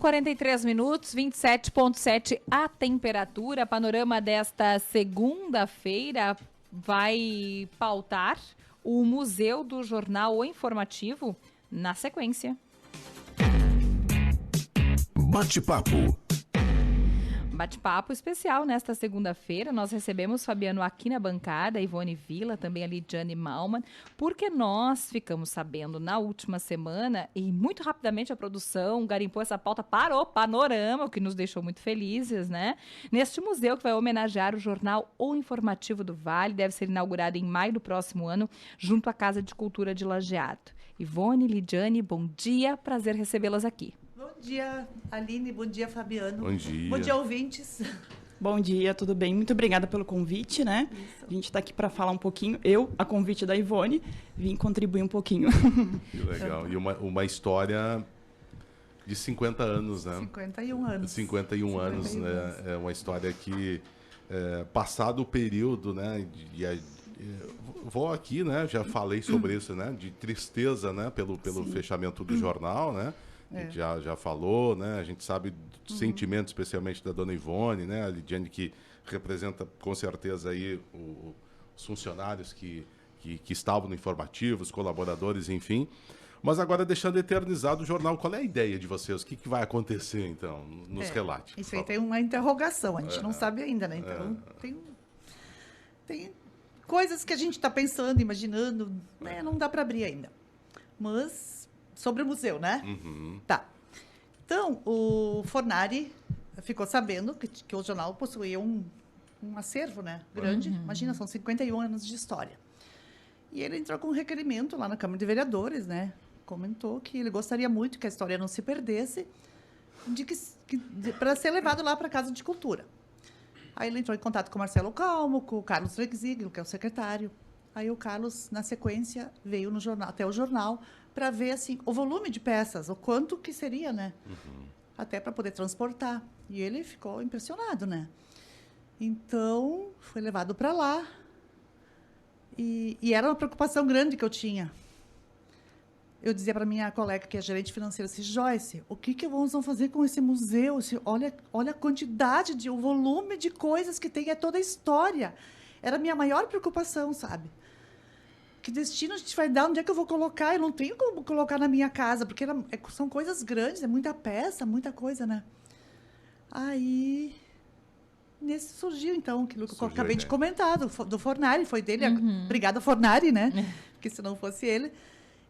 43 minutos, 27,7 a temperatura. Panorama desta segunda-feira vai pautar o Museu do Jornal O Informativo na sequência. Bate-papo. Bate-papo especial nesta segunda-feira. Nós recebemos Fabiano aqui na bancada, Ivone Villa, também a Lidiane Malman, porque nós ficamos sabendo na última semana, e muito rapidamente a produção garimpou essa pauta para o Panorama, o que nos deixou muito felizes, né? Neste museu que vai homenagear o jornal O Informativo do Vale, deve ser inaugurado em maio do próximo ano, junto à Casa de Cultura de Lajeado. Ivone, Lidiane, bom dia, prazer recebê-las aqui. Bom dia, Aline. Bom dia, Fabiano. Bom dia. Bom dia, ouvintes. Bom dia, tudo bem? Muito obrigada pelo convite, né? Isso. A gente está aqui para falar um pouquinho. Eu, a convite da Ivone, vim contribuir um pouquinho. Que legal. E uma história de 50 anos, né? 51 anos. 51 anos, né? É uma história que, passado o período, né? Vou aqui, né? Já falei sobre isso, né? De tristeza, né? Pelo fechamento do jornal, né? A gente já falou, né? A gente sabe do sentimento, especialmente da dona Ivone, né? A Lidiane, que representa com certeza aí os funcionários que estavam no informativo, os colaboradores, enfim. Mas agora, deixando eternizado o jornal, qual é a ideia de vocês? O que vai acontecer, então? Nos relate. Isso aí tem uma interrogação, a gente não sabe ainda, né? Então, tem coisas que a gente está pensando, imaginando, né? Não dá para abrir ainda. Mas... sobre o museu, né? Uhum. Tá. Então, o Fornari ficou sabendo que o jornal possuía um acervo, né? Grande. Imagina, são 51 anos de história. E ele entrou com um requerimento lá na Câmara de Vereadores, né? Comentou que ele gostaria muito que a história não se perdesse, para ser levado lá para a Casa de Cultura. Aí ele entrou em contato com o Marcelo Calmo, com o Carlos Rexiglo, que é o secretário. Aí o Carlos, na sequência, veio no jornal, até o jornal, para ver assim, o volume de peças, o quanto que seria, né? Uhum. Até para poder transportar. E ele ficou impressionado, né? Então, foi levado para lá. E era uma preocupação grande que eu tinha. Eu dizia para minha colega, que é gerente financeira, assim, Joyce, o que vamos fazer com esse museu? Olha a quantidade, o volume de coisas que tem, é toda a história. Era a minha maior preocupação, sabe? Que destino a gente vai dar? Onde é que eu vou colocar? Eu não tenho como colocar na minha casa, porque são coisas grandes, é muita peça, muita coisa, né? Aí, nesse surgiu, então, aquilo que eu acabei de comentar, do Fornari, foi dele. Obrigada, Fornari, né? Porque se não fosse ele.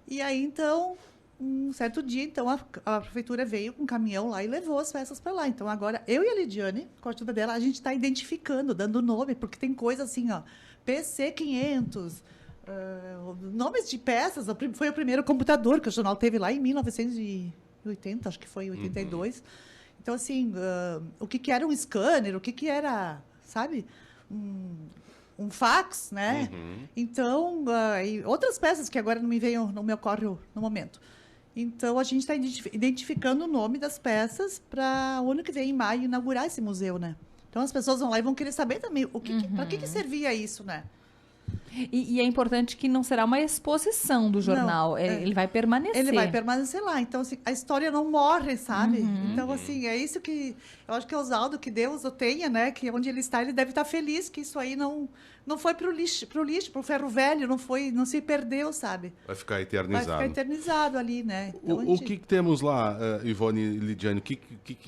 E aí, então, um certo dia, então, a prefeitura veio com um caminhão lá e levou as peças para lá. Então, agora, eu e a Lidiane, com a ajuda dela, a gente está identificando, dando nome, porque tem coisa assim, ó, PC500, nomes de peças. Foi o primeiro computador que o jornal teve lá em 1980, acho que foi em 82. Então, assim, o que era um scanner, o que era, sabe, um fax, né? Então, e outras peças que agora não me ocorre no momento. Então, a gente está identificando o nome das peças para o ano que vem, em maio, inaugurar esse museu, né? Então, as pessoas vão lá e vão querer saber também para que servia isso, né? E é importante que não será uma exposição do jornal, ele vai permanecer. Ele vai permanecer lá, então assim, a história não morre, sabe? Então assim, é isso que eu acho que é o Oswaldo, que Deus o tenha, né? Que onde ele está, ele deve estar feliz que isso aí não foi pro lixo, pro ferro velho, não se perdeu, sabe? Vai ficar eternizado. Vai ficar eternizado ali, né? Então, o que temos lá, Ivone e Lidiane, o que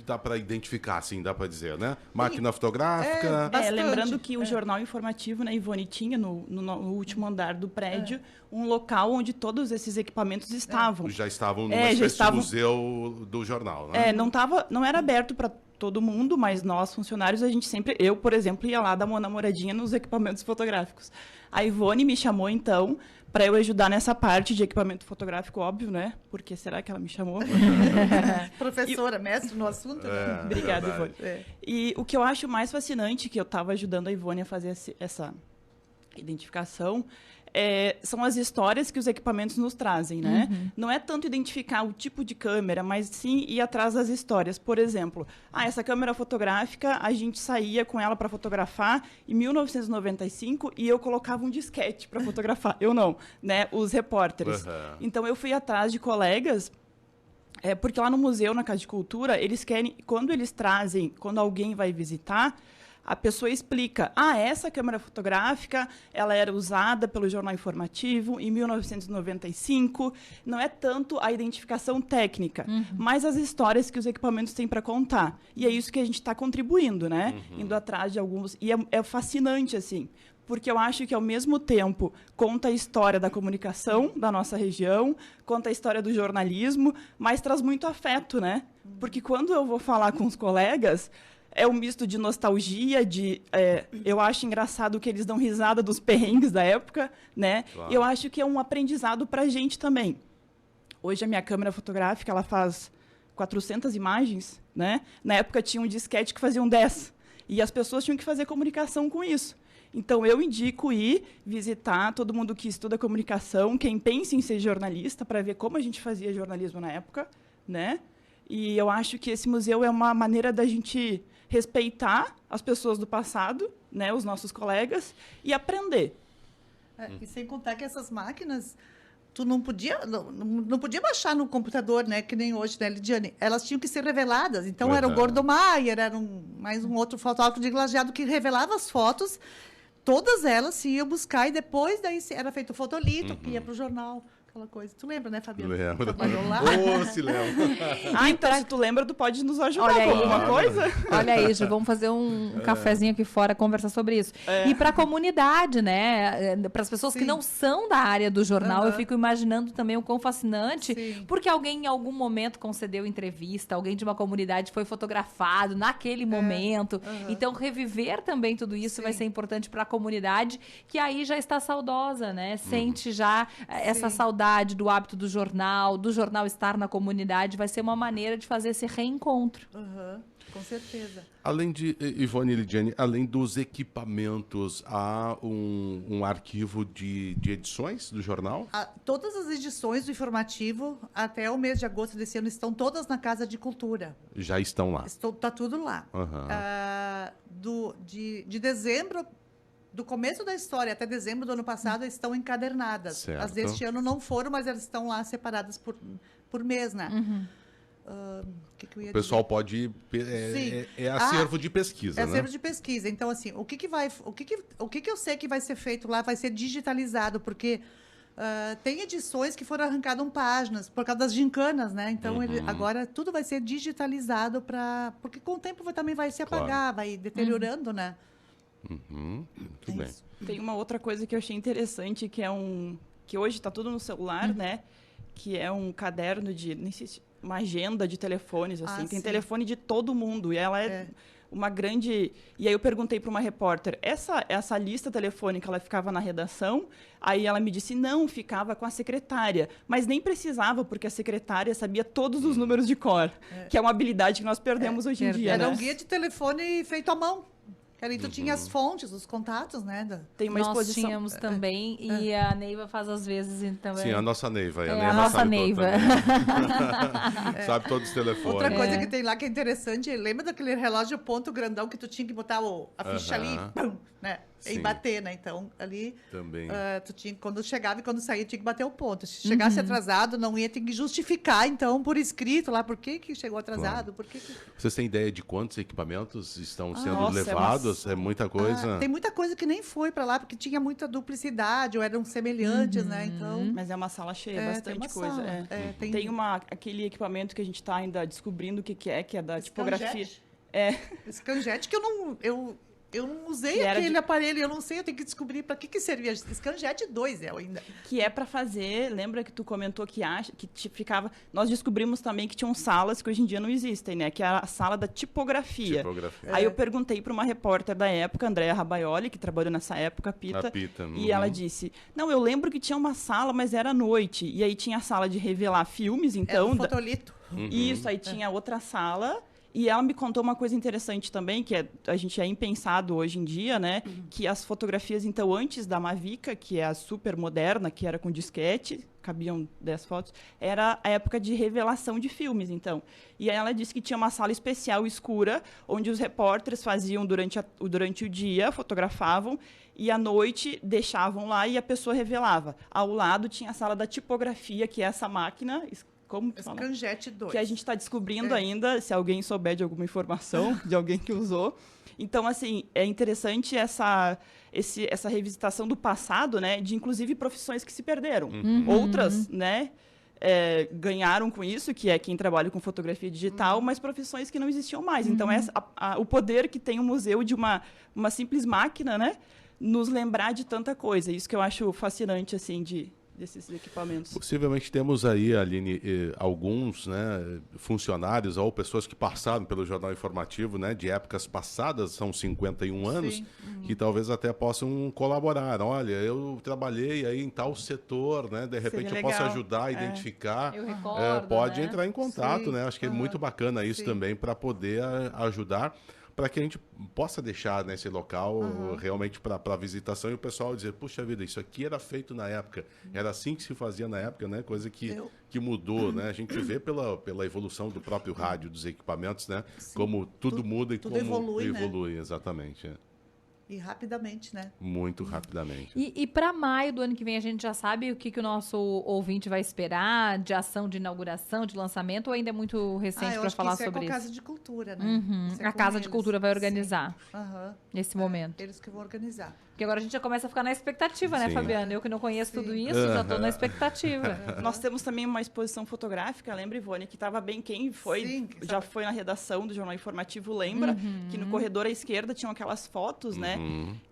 dá para identificar, assim, dá para dizer, né? Máquina fotográfica. Lembrando que o jornal informativo, né, Ivone, tinha no último andar do prédio um local onde todos esses equipamentos estavam. Já estavam numa espécie de museu do jornal, né? Não era aberto para todo mundo, mas nós, funcionários, eu, por exemplo, ia lá dar uma namoradinha nos equipamentos fotográficos. A Ivone me chamou, então, para eu ajudar nessa parte de equipamento fotográfico, óbvio, né? Porque será que ela me chamou? Professora, mestre no assunto. Né? Obrigada, Ivone. E o que eu acho mais fascinante, que eu estava ajudando a Ivone a fazer essa identificação, são as histórias que os equipamentos nos trazem, né? Não é tanto identificar o tipo de câmera, mas sim ir atrás das histórias. Por exemplo, essa câmera fotográfica, a gente saía com ela para fotografar em 1995 e eu colocava um disquete para fotografar. Eu não, né? Os repórteres. Então, eu fui atrás de colegas Porque lá no museu, na Casa de Cultura, eles querem, quando alguém vai visitar, a pessoa explica, essa câmera fotográfica, ela era usada pelo Jornal Informativo em 1995, não é tanto a identificação técnica, mas as histórias que os equipamentos têm para contar. E é isso que a gente está contribuindo, né? Indo atrás de alguns... E é fascinante, assim, porque eu acho que, ao mesmo tempo, conta a história da comunicação da nossa região, conta a história do jornalismo, mas traz muito afeto, né? Porque quando eu vou falar com os colegas... É um misto de nostalgia, eu acho engraçado que eles dão risada dos perrengues da época, né? Claro. Eu acho que é um aprendizado para a gente também. Hoje a minha câmera fotográfica, ela faz 400 imagens, né? Na época tinha um disquete que faziam 10. E as pessoas tinham que fazer comunicação com isso. Então, eu indico ir visitar todo mundo que estuda comunicação, quem pensa em ser jornalista, para ver como a gente fazia jornalismo na época, né? E eu acho que esse museu é uma maneira da gente respeitar as pessoas do passado, né, os nossos colegas, e aprender. E sem contar que essas máquinas, tu não podia baixar no computador, né, que nem hoje, né, Lidiane? Elas tinham que ser reveladas. Então, era o Gordo Maier, era mais um outro fotógrafo de Lajeado que revelava as fotos. Todas elas se iam buscar e depois daí era feito o fotolito, que ia para o jornal. Aquela coisa. Tu lembra, né, Fabiana? Lembro. Trabalhou lá. Se lembra. Então, se tu lembra, tu pode nos ajudar com alguma coisa? Olha aí, já vamos fazer um cafezinho aqui fora, conversar sobre isso. E para a comunidade, né? Para as pessoas que não são da área do jornal, eu fico imaginando também o quão fascinante, porque alguém em algum momento concedeu entrevista, alguém de uma comunidade foi fotografado naquele momento. Então, reviver também tudo isso vai ser importante para a comunidade, que aí já está saudosa, né? Sente já essa saudade do hábito do jornal estar na comunidade, vai ser uma maneira de fazer esse reencontro. Com certeza. Além de, Ivone e Lidiane, além dos equipamentos, há um arquivo de edições do jornal? Todas as edições do informativo, até o mês de agosto desse ano, estão todas na Casa de Cultura. Já estão lá? Está tudo lá. De dezembro... Do começo da história até dezembro do ano passado, estão encadernadas. Certo. As deste ano não foram, mas elas estão lá separadas por mês, né? Que eu ia o pessoal dizer? pode... É acervo de pesquisa, é né? acervo de pesquisa. Então, assim, o que eu sei que vai ser feito lá vai ser digitalizado, porque tem edições que foram arrancadas páginas por causa das gincanas, né? Então, agora tudo vai ser digitalizado porque com o tempo também vai se apagar, vai deteriorando, né? Muito bem. Tem uma outra coisa que eu achei interessante, que é que hoje está tudo no celular, né? Que é um caderno nem sei se, uma agenda de telefones, assim. Tem telefone de todo mundo. E ela é uma grande... E aí eu perguntei para uma repórter, essa lista telefônica, ela ficava na redação? Aí ela me disse, não, ficava com a secretária. Mas nem precisava, porque a secretária sabia todos os números de cor. Que é uma habilidade que nós perdemos hoje em dia, Era né? um guia de telefone feito à mão. Ali tu tinha as fontes, os contatos, né? Tem uma Nós exposição. tínhamos também, e a Neiva faz às vezes também. Sim, a nossa Neiva. A nossa Neiva. Sabe todos os telefones. Outra coisa que tem lá que é interessante, lembra daquele relógio ponto grandão que tu tinha que botar a ficha ali, pum, né? E bater, né? Então, ali, também. Tu tinha, quando chegava e quando saía, tinha que bater o ponto. Se chegasse atrasado, não ia ter que justificar, então, por escrito lá, por que chegou atrasado, por que... Vocês têm ideia de quantos equipamentos estão sendo nossa, levados? É muita coisa? tem muita coisa que nem foi para lá, porque tinha muita duplicidade, ou eram semelhantes, né? Então... Mas é uma sala cheia, bastante coisa. Sala. Tem aquele equipamento que a gente está ainda descobrindo o que é da tipografia. Scanjet, que eu não usei aquele aparelho, eu não sei, eu tenho que descobrir para que servia. Scanjet 2 ainda. Que é para fazer, lembra que tu comentou que ficava... Nós descobrimos também que tinham salas que hoje em dia não existem, né? Que é a sala da tipografia. Aí eu perguntei para uma repórter da época, Andréa Rabaioli, que trabalhou nessa época, a Pita. E ela disse, não, eu lembro que tinha uma sala, mas era à noite. E aí tinha a sala de revelar filmes, então... Era um fotolito. Isso, aí tinha outra sala... E ela me contou uma coisa interessante também, que a gente é impensado hoje em dia, né? Que as fotografias, então, antes da Mavica, que é a super moderna, que era com disquete, cabiam 10 fotos, era a época de revelação de filmes, então. E aí ela disse que tinha uma sala especial escura, onde os repórteres faziam durante o dia, fotografavam, e à noite deixavam lá e a pessoa revelava. Ao lado tinha a sala da tipografia, que é essa máquina como tu fala? Scanjet 2. Que a gente está descobrindo ainda, se alguém souber de alguma informação, de alguém que usou. Então, assim, é interessante essa revisitação do passado, né? De, inclusive, profissões que se perderam. Outras, né? Ganharam com isso, que é quem trabalha com fotografia digital, mas profissões que não existiam mais. Então, o poder que tem o museu de uma simples máquina, né? Nos lembrar de tanta coisa. Isso que eu acho fascinante, assim, desses equipamentos. Possivelmente temos aí, Aline, alguns, né, funcionários ou pessoas que passaram pelo Jornal Informativo, né, de épocas passadas, são 51 anos, que talvez até possam colaborar. Olha, eu trabalhei aí em tal setor, né, de repente Seria eu posso legal. ajudar a identificar. Eu recordo, pode né? entrar em contato, Sim. né? Acho que é muito bacana isso também para poder ajudar, para que a gente possa deixar nesse local realmente para visitação e o pessoal dizer, puxa vida, isso aqui era feito na época, era assim que se fazia na época, né? Coisa que mudou, né? A gente vê pela evolução do próprio rádio, dos equipamentos, né? Como tudo muda e tudo como evolui, né? Exatamente. E rapidamente, né? Muito rapidamente. E para maio do ano que vem, a gente já sabe o que o nosso ouvinte vai esperar de ação de inauguração, de lançamento, ou ainda é muito recente para falar sobre isso é com a isso? Casa de Cultura, né? Isso é A com Casa de eles. Cultura vai Sim. organizar nesse momento. Eles que vão organizar. Porque agora a gente já começa a ficar na expectativa, né, Sim. Fabiana? Eu que não conheço tudo isso, já estou na expectativa. Nós temos também uma exposição fotográfica, lembra, Ivone, que estava bem quem foi, Sim, já foi na redação do Jornal Informativo, lembra? Que no corredor à esquerda tinham aquelas fotos, né?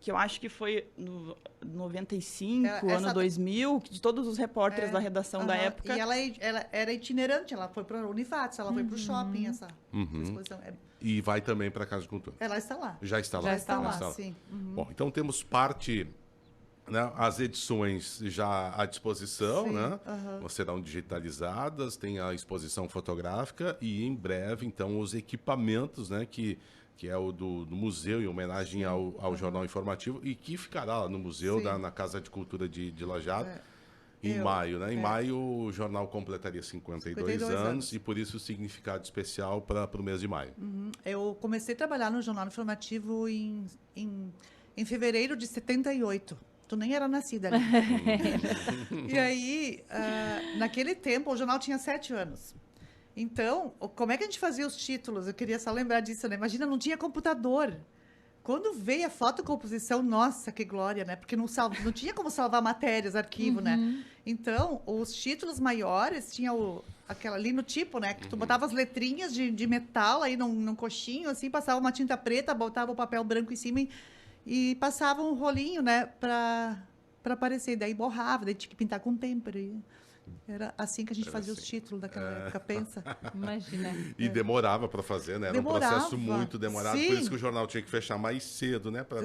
Que eu acho que foi no 95, ano 2000, de todos os repórteres da redação da época. E ela era itinerante, ela foi para o Unifatos, ela foi para o shopping, essa exposição. E vai também para a Casa de Cultura. Ela está lá. Já está lá. Já está lá, sim. Bom, então temos parte, né, as edições já à disposição, Sim, né? Serão digitalizadas, tem a exposição fotográfica e em breve, então, os equipamentos, né, que é o do museu, em homenagem ao Jornal Informativo, e que ficará lá no museu, na Casa de Cultura de Lajeado. Em maio, né? Em maio o jornal completaria 52 anos e por isso o significado especial para o mês de maio. Eu comecei a trabalhar no Jornal Informativo em fevereiro de 78. Tu nem era nascida, né? E aí, naquele tempo, o jornal tinha 7 anos. Então, como é que a gente fazia os títulos? Eu queria só lembrar disso, né? Imagina, não tinha computador. Quando veio a fotocomposição, nossa, que glória, né? Porque não tinha como salvar matérias, arquivo, né? Então, os títulos maiores tinha aquela ali no tipo, né? Que tu botava as letrinhas de metal aí num coxinho, assim, passava uma tinta preta, botava o papel branco em cima e passava um rolinho, né? Pra aparecer. Daí borrava, daí tinha que pintar com tempera. Era assim que a gente fazia os títulos daquela época, pensa. Imagina. E demorava para fazer, né? Era um processo muito demorado, Sim. por isso que o jornal tinha que fechar mais cedo, né? Para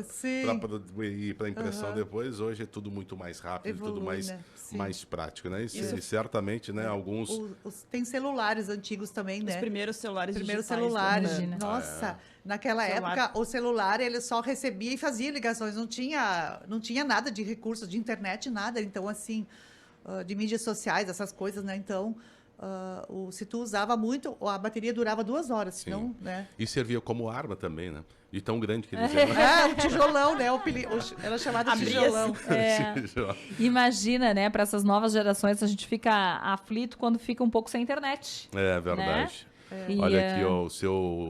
ir para impressão depois. Hoje é tudo muito mais rápido, tudo mais, né? mais prático, né? E certamente, né? Alguns... Tem celulares antigos também, né? Os primeiros celulares Primeiros digitais. celulares. Imagina. Nossa, naquela época, o celular, ele só recebia e fazia ligações. Não tinha nada de recursos, de internet, nada. Então, assim... de mídias sociais, essas coisas, né? Então, se tu usava muito, a bateria durava 2 horas, senão, né? E servia como arma também, né? De tão grande que eles eram. O tijolão, né? Era chamado tijolão. Imagina, né? Para essas novas gerações, a gente fica aflito quando fica um pouco sem internet. É verdade. E, olha aqui, ó, o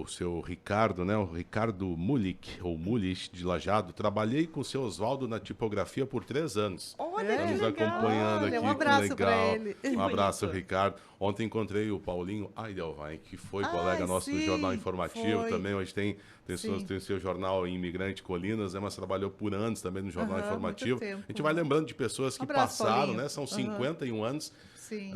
seu Ricardo, né? O Ricardo Mulich, ou Mulich, de Lajeado. Trabalhei com o seu Oswaldo na tipografia por 3 anos. Olha, Está que nos legal. acompanhando Olha, aqui, um abraço que legal. pra ele. Um abraço, bonito. Ricardo. Ontem encontrei o Paulinho Aidelwein, que foi colega nosso do sim, Jornal Informativo foi. também. Hoje tem o seu jornal Imigrante Colinas, né? Mas trabalhou por anos também no Jornal Informativo. muito tempo. A gente vai lembrando de pessoas que abraço, passaram, Paulinho. né? São 51 anos. Sim.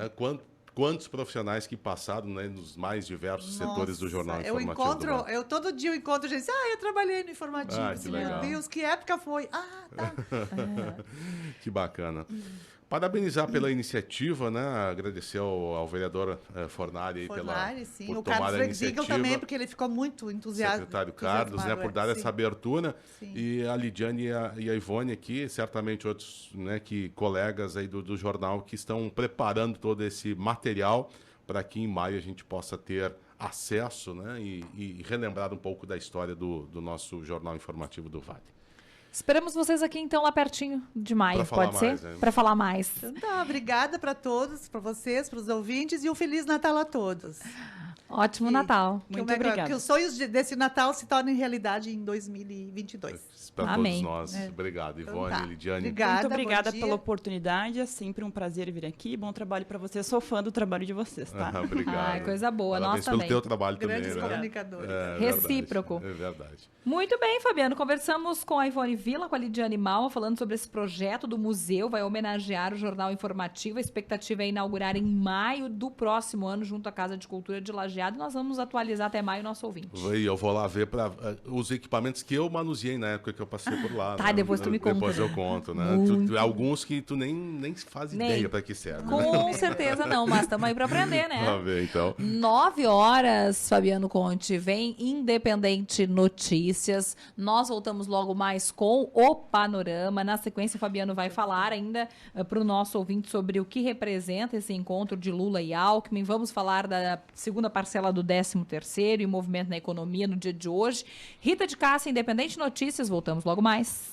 Quantos profissionais que passaram, né, nos mais diversos setores do Jornal Informativo. Todo dia eu encontro gente, eu trabalhei no Informativo. Ah, que legal. Meu Deus, que época foi? Tá. Que bacana. Parabenizar pela iniciativa, né? Agradecer ao vereador Fornari, sim. por O tomar Carlos a Regzigel iniciativa. também, porque ele ficou muito entusiasmado. Secretário Carlos, né, por dar essa abertura. Sim. E a Lidiane e a Ivone aqui, certamente outros, né, colegas aí do jornal que estão preparando todo esse material para que em maio a gente possa ter acesso, né, e relembrar um pouco da história do nosso Jornal Informativo do Vale. Esperamos vocês aqui, então, lá pertinho de maio, pode ser? Mais, né? Para falar mais. Então tá, obrigada para todos, para vocês, para os ouvintes e um Feliz Natal a todos. Ótimo Natal. Muito obrigada. Que os sonhos desse Natal se tornem realidade em 2022. Para Amém. todos nós. Obrigado, Ivone, Então tá. Lidiane. Obrigada. Muito obrigada bom dia. pela oportunidade. É sempre um prazer vir aqui. Bom trabalho para vocês. Sou fã do trabalho de vocês, tá? Obrigado. Ai, coisa boa. Parabéns Nós pelo também. teu trabalho Grandes também, né? comunicadores. Recíproco. É verdade. Muito bem, Fabiano. Conversamos com a Ivone Villa, com a Lidiane Malma, falando sobre esse projeto do museu. Vai homenagear o Jornal Informativo. A expectativa é inaugurar em maio do próximo ano, junto à Casa de Cultura de Lajeado. Nós vamos atualizar até maio o nosso ouvinte. Eu vou lá ver os equipamentos que eu manuseei na época que eu passei por lá. Tá, depois tu me conta. Depois eu conto, né? Alguns que tu nem faz ideia para que serve. Com certeza não, mas estamos aí para aprender, né? Vamos ver, então. 9h, Fabiano Conte, vem Independente Notícias. Nós voltamos logo mais com o Panorama. Na sequência, o Fabiano vai falar ainda para o nosso ouvinte sobre o que representa esse encontro de Lula e Alckmin. Vamos falar da segunda parcela do 13º e o movimento na economia no dia de hoje. Rita de Cássia, Independente Notícias. Voltamos logo mais.